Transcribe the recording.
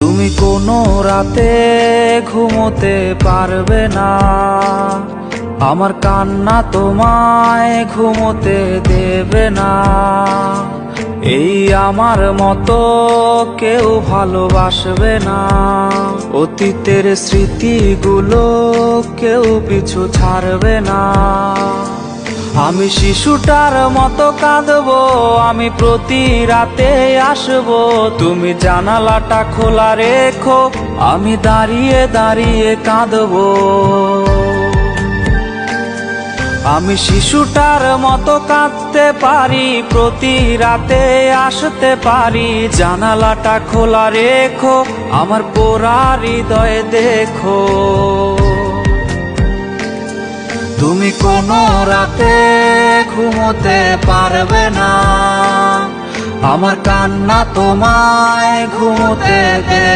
তুমি কোনো রাতে ঘুমোতে পারবে না, আমার কান্না তোমায় ঘুমোতে দেবে না। এই আমার মতো কেউ ভালোবাসবে না, অতীতের স্মৃতিগুলো কেউ পিছু ছাড়বে না। আমি শিশুটার মতো কাঁদবো, আমি প্রতি রাতে আসবো, তুমি জানালাটা খোলা রেখো, আমি দাঁড়িয়ে দাঁড়িয়ে কাঁদবো। আমি শিশুটার মতো কাঁদতে পারি, প্রতি রাতে আসতে পারি, জানালাটা খোলা রেখো, আমার পোড়া হৃদয় দেখো। তুমি কোনো রাতে ঘুমোতে পারবে না, আমার কান্না তোমায় ঘুমোতে দেবে